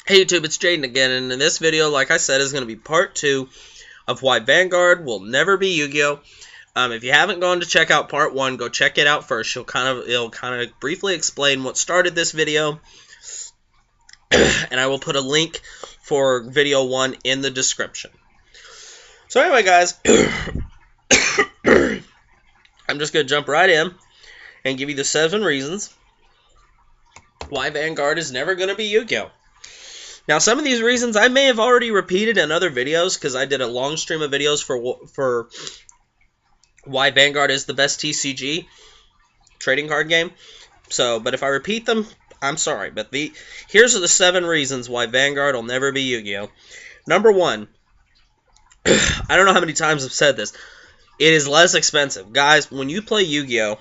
Hey YouTube, it's Jaden again, and in this video, like I said, is going to be part 2 of why Vanguard will never be Yu-Gi-Oh! If you haven't gone to check out part 1, go check it out first. It'll kind of briefly explain what started this video, and I will put a link for video 1 in the description. So anyway, guys, I'm just going to jump right in and give you the 7 reasons why Vanguard is never going to be Yu-Gi-Oh! Now, some of these reasons I may have already repeated in other videos because I did a long stream of videos for why Vanguard is the best TCG trading card game. So, but if I repeat them, I'm sorry. But here's the 7 reasons why Vanguard will never be Yu-Gi-Oh! Number 1, I don't know how many times I've said this. It is less expensive. Guys, when you play Yu-Gi-Oh!,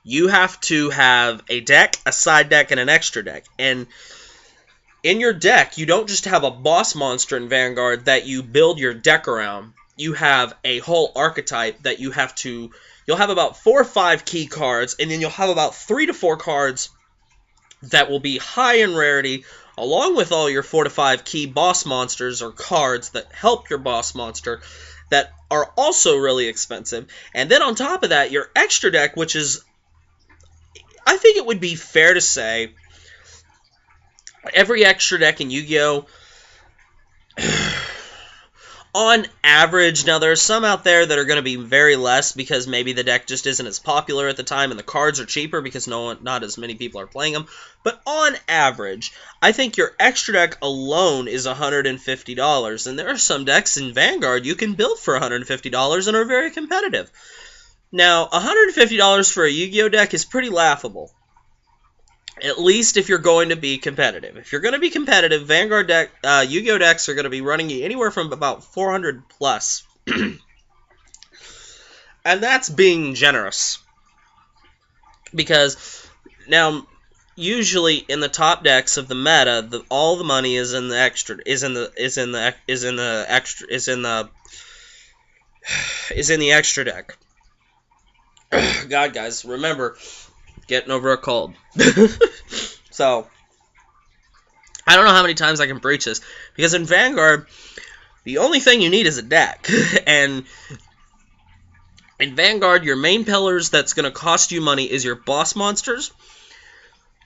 you have to have a deck, a side deck, and an extra deck. And in your deck, you don't just have a boss monster in Vanguard that you build your deck around. You have a whole archetype that you'll have about 4 or 5 key cards, and then you'll have about 3 to 4 cards that will be high in rarity, along with all your 4 to 5 key boss monsters or cards that help your boss monster that are also really expensive. And then on top of that, your extra deck, which is, I think it would be fair to say, every extra deck in Yu-Gi-Oh! On average, now there are some out there that are going to be very less because maybe the deck just isn't as popular at the time and the cards are cheaper because not as many people are playing them. But on average, I think your extra deck alone is $150. And there are some decks in Vanguard you can build for $150 and are very competitive. Now, $150 for a Yu-Gi-Oh! Deck is pretty laughable. At least if you're going to be competitive. If you're going to be competitive, Vanguard deck, Yu-Gi-Oh! Decks are going to be running you anywhere from about 400 plus. And that's being generous. Because now, usually in the top decks of the meta, all the money is in the extra extra deck. God, guys, remember, getting over a cold. So, I don't know how many times I can preach this, because in Vanguard, the only thing you need is a deck. And in Vanguard, your main pillars that's going to cost you money is your boss monsters,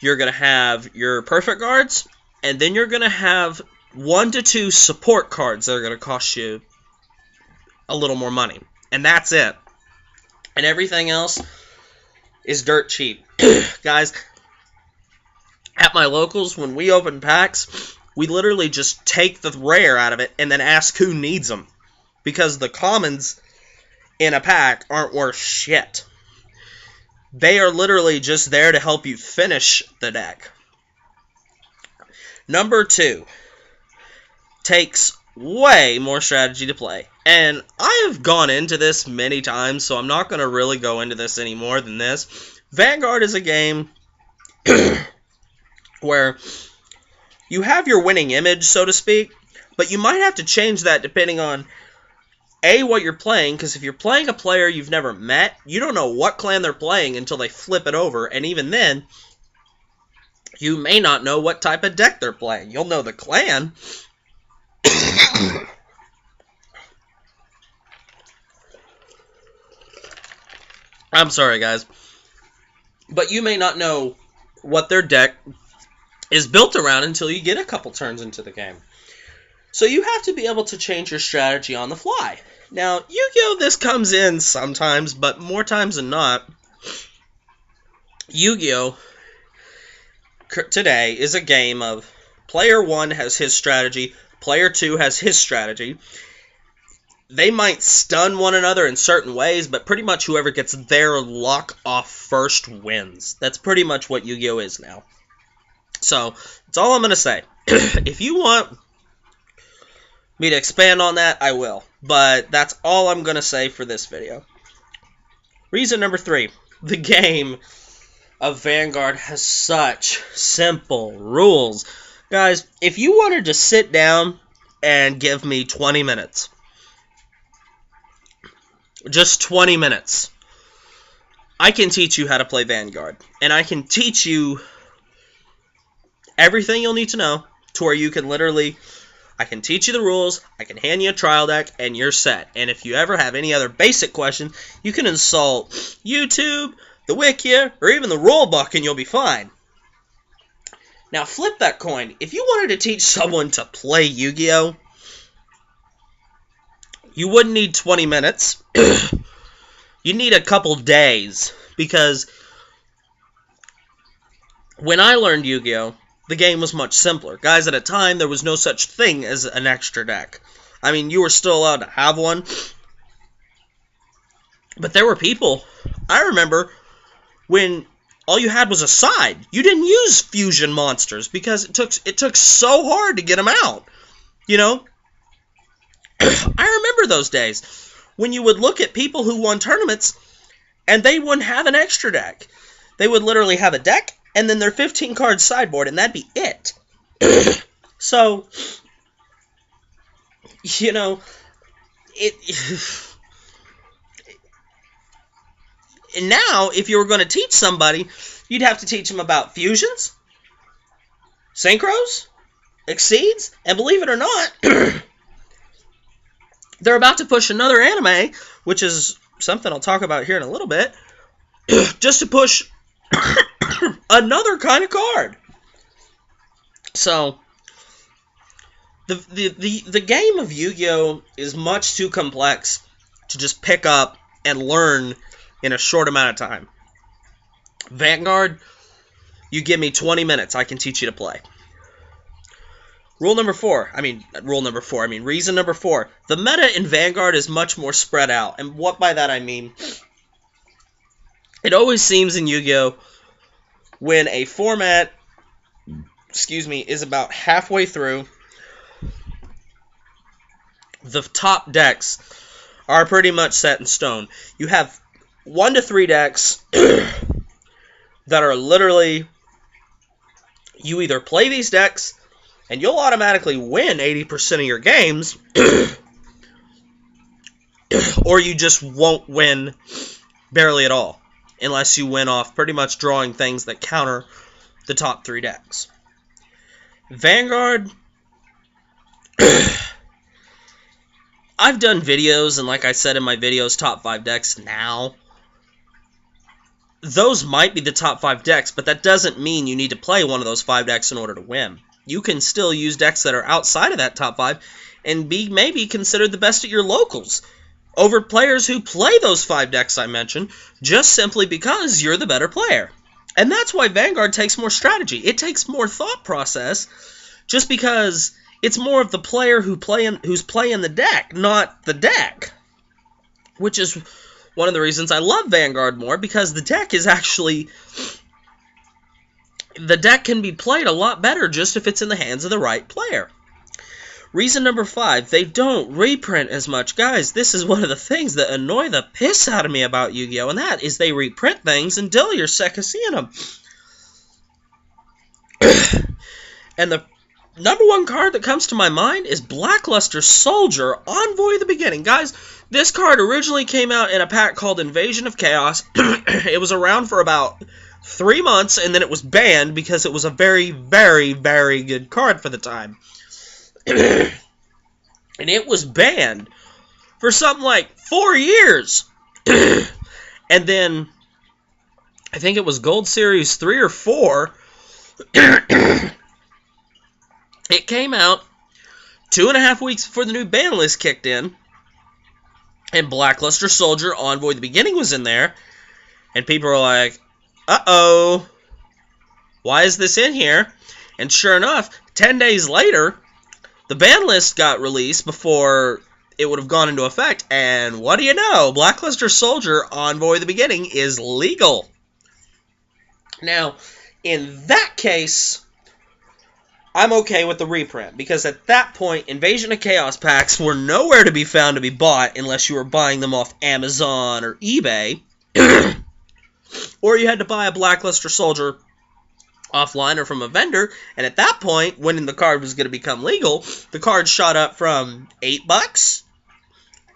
you're going to have your perfect guards, and then you're going to have 1 to 2 support cards that are going to cost you a little more money. And that's it. And everything else is dirt cheap. Guys, at my locals, when we open packs, we literally just take the rare out of it and then ask who needs them. Because the commons in a pack aren't worth shit. They are literally just there to help you finish the deck. Number 2, takes way more strategy to play. And I have gone into this many times, so I'm not going to really go into this any more than this. Vanguard is a game where you have your winning image, so to speak, but you might have to change that depending on, A, what you're playing, because if you're playing a player you've never met, you don't know what clan they're playing until they flip it over, and even then, you may not know what type of deck they're playing. You'll know the clan. I'm sorry, guys. But you may not know what their deck is built around until you get a couple turns into the game. So you have to be able to change your strategy on the fly. Now, Yu-Gi-Oh! This comes in sometimes, but more times than not, Yu-Gi-Oh! Today is a game of player 1 has his strategy, player 2 has his strategy. They might stun one another in certain ways, but pretty much whoever gets their lock off first wins. That's pretty much what Yu-Gi-Oh! Is now. So, that's all I'm going to say. If you want me to expand on that, I will. But that's all I'm going to say for this video. Reason number 3. The game of Vanguard has such simple rules. Guys, if you wanted to sit down and give me 20 minutes, just 20 minutes, I can teach you how to play Vanguard. And I can teach you everything you'll need to know to where you can literally, I can teach you the rules, I can hand you a trial deck, and you're set. And if you ever have any other basic question, you can insult YouTube, the Wiki, or even the rulebook, and you'll be fine. Now flip that coin. If you wanted to teach someone to play Yu-Gi-Oh!, you wouldn't need 20 minutes. You'd need a couple days, because when I learned Yu-Gi-Oh!, the game was much simpler. Guys, at a time, there was no such thing as an extra deck. I mean, you were still allowed to have one, but there were people, I remember, when all you had was a side. You didn't use fusion monsters, because it took so hard to get them out, you know? I remember those days when you would look at people who won tournaments and they wouldn't have an extra deck. They would literally have a deck and then their 15-card sideboard, and that'd be it. So, you know, and now, if you were going to teach somebody, you'd have to teach them about fusions, synchros, exceeds, and believe it or not, they're about to push another anime, which is something I'll talk about here in a little bit, just to push another kind of card. So, the game of Yu-Gi-Oh! Is much too complex to just pick up and learn in a short amount of time. Vanguard, you give me 20 minutes, I can teach you to play. Reason number 4, the meta in Vanguard is much more spread out. And what by that I mean, it always seems in Yu-Gi-Oh! When a format, is about halfway through, the top decks are pretty much set in stone. You have 1 to 3 decks that are literally, you either play these decks and you'll automatically win 80% of your games, or you just won't win barely at all, unless you win off pretty much drawing things that counter the top 3 decks. Vanguard, I've done videos, and like I said in my videos, top 5 decks now. Those might be the top 5 decks, but that doesn't mean you need to play one of those 5 decks in order to win. You can still use decks that are outside of that top 5 and be maybe considered the best at your locals over players who play those 5 decks I mentioned, just simply because you're the better player. And that's why Vanguard takes more strategy. It takes more thought process, just because it's more of the player who's playing the deck, not the deck. Which is one of the reasons I love Vanguard more, because the deck is actually, the deck can be played a lot better just if it's in the hands of the right player. Reason number 5, they don't reprint as much. Guys, this is one of the things that annoy the piss out of me about Yu-Gi-Oh! And that is they reprint things until you're sick of seeing them. And the number 1 card that comes to my mind is Blackluster Soldier, Envoy of the Beginning. Guys, this card originally came out in a pack called Invasion of Chaos. It was around for about 3 months, and then it was banned because it was a very, very, very good card for the time. And it was banned for something like 4 years. And then, I think it was Gold Series 3 or 4. It came out 2.5 weeks before the new ban list kicked in. And Blackluster Soldier, Envoy of the Beginning was in there. And people were like, uh-oh, why is this in here? And sure enough, 10 days later, the ban list got released before it would have gone into effect, and what do you know? Blackluster Soldier, Envoy of the Beginning, is legal. Now, in that case, I'm okay with the reprint, because at that point, Invasion of Chaos packs were nowhere to be found to be bought unless you were buying them off Amazon or eBay, or you had to buy a Blackluster Soldier offline or from a vendor, and at that point, when the card was going to become legal, the card shot up from $8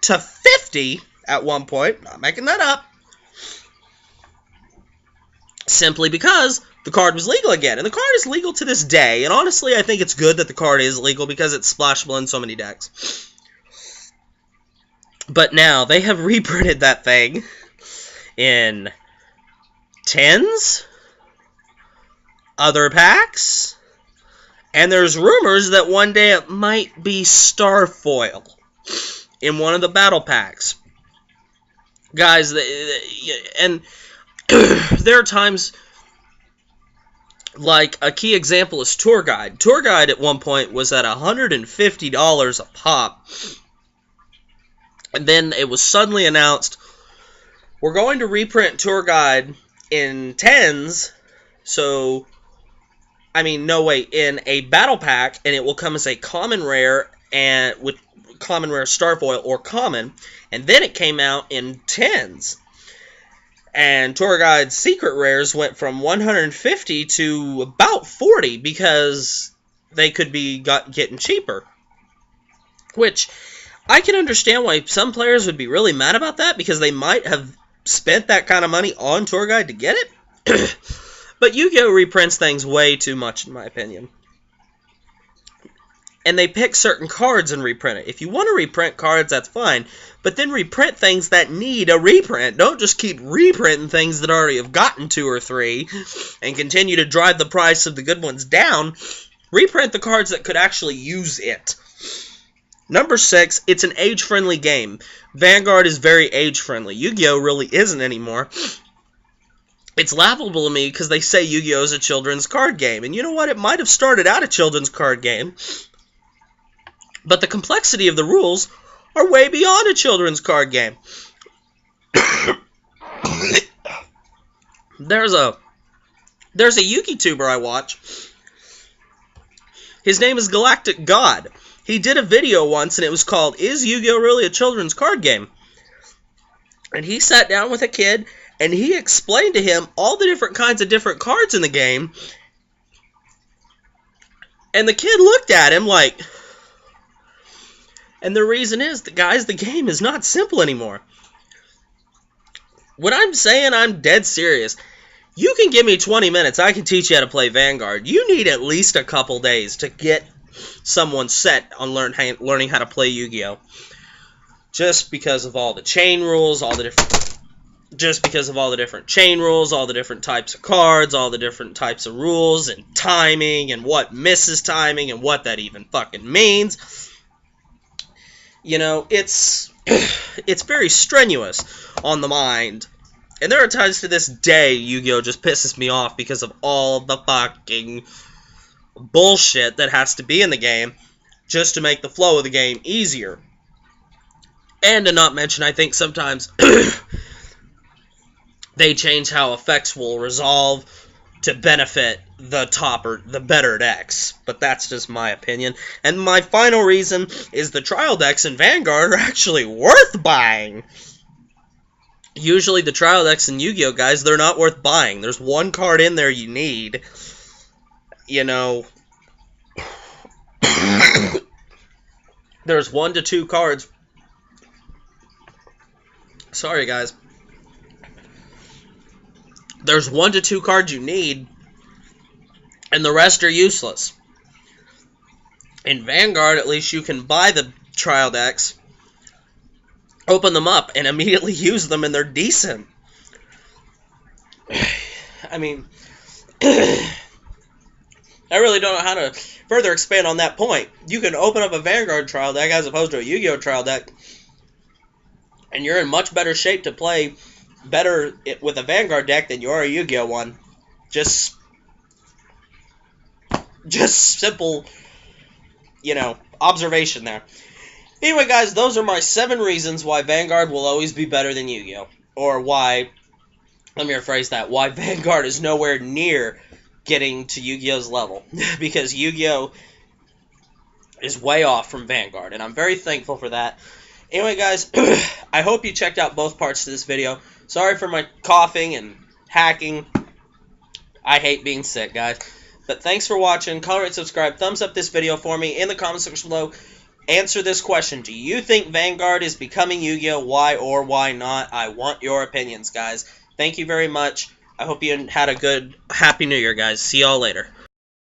to $50 at one point, not making that up, simply because the card was legal again. And the card is legal to this day. And honestly, I think it's good that the card is legal because it's splashable in so many decks. But now, they have reprinted that thing in 10s, other packs, and there's rumors that one day it might be Starfoil in one of the battle packs. Guys, and there are times, like a key example is Tour Guide. Tour Guide at one point was at $150 a pop. And then it was suddenly announced, we're going to reprint Tour Guide in 10s, so, I mean, no way, in a battle pack, and it will come as a common rare, and with common rare Starfoil or common, and then it came out in 10s. And Tour Guide's secret rares went from 150 to about 40 because they could be getting cheaper. Which, I can understand why some players would be really mad about that, because they might have spent that kind of money on Tour Guide to get it. But Yu-Gi-Oh! Reprints things way too much, in my opinion. And they pick certain cards and reprint it. If you want to reprint cards, that's fine. But then reprint things that need a reprint. Don't just keep reprinting things that already have gotten 2 or 3 and continue to drive the price of the good ones down. Reprint the cards that could actually use it. Number 6, it's an age-friendly game. Vanguard is very age-friendly. Yu-Gi-Oh! Really isn't anymore. It's laughable to me because they say Yu-Gi-Oh! Is a children's card game. And you know what? It might have started out a children's card game. But the complexity of the rules are way beyond a children's card game. There's a YouTuber I watch. His name is Galactic God. He did a video once, and it was called, Is Yu-Gi-Oh! Really a Children's Card Game? And he sat down with a kid, and he explained to him all the different kinds of different cards in the game. And the kid looked at him like... And the reason is, guys, the game is not simple anymore. When I'm saying I'm dead serious, you can give me 20 minutes, I can teach you how to play Vanguard. You need at least a couple days to get someone set on learning how to play Yu-Gi-Oh! Just because of all the chain rules, all the different chain rules, all the different types of cards, all the different types of rules, and timing, and what misses timing, and what that even fucking means. You know, it's very strenuous on the mind. And there are times to this day Yu-Gi-Oh! Just pisses me off because of all the fucking bullshit that has to be in the game just to make the flow of the game easier. And to not mention, I think sometimes they change how effects will resolve to benefit the top or the better decks. But that's just my opinion. And my final reason is the trial decks in Vanguard are actually worth buying. Usually the trial decks in Yu-Gi-Oh! Guys, they're not worth buying. There's one card in there you need. You know, there's 1 to 2 cards. Sorry, guys. There's 1 to 2 cards you need, and the rest are useless. In Vanguard, at least you can buy the trial decks, open them up, and immediately use them, and they're decent. I mean, I really don't know how to further expand on that point. You can open up a Vanguard trial deck as opposed to a Yu-Gi-Oh! Trial deck, and you're in much better shape to play better with a Vanguard deck than you are a Yu-Gi-Oh! One. Just simple, you know, observation there. Anyway, guys, those are my 7 reasons why Vanguard will always be better than Yu-Gi-Oh! Or why, let me rephrase that, why Vanguard is nowhere near getting to Yu-Gi-Oh!'s level. Because Yu-Gi-Oh! Is way off from Vanguard, and I'm very thankful for that. Anyway, guys, I hope you checked out both parts to this video. Sorry for my coughing and hacking. I hate being sick, guys. But thanks for watching. Comment, rate, subscribe. Thumbs up this video for me in the comment section below. Answer this question. Do you think Vanguard is becoming Yu-Gi-Oh? Why or why not? I want your opinions, guys. Thank you very much. I hope you had a good, happy New Year, guys. See y'all later.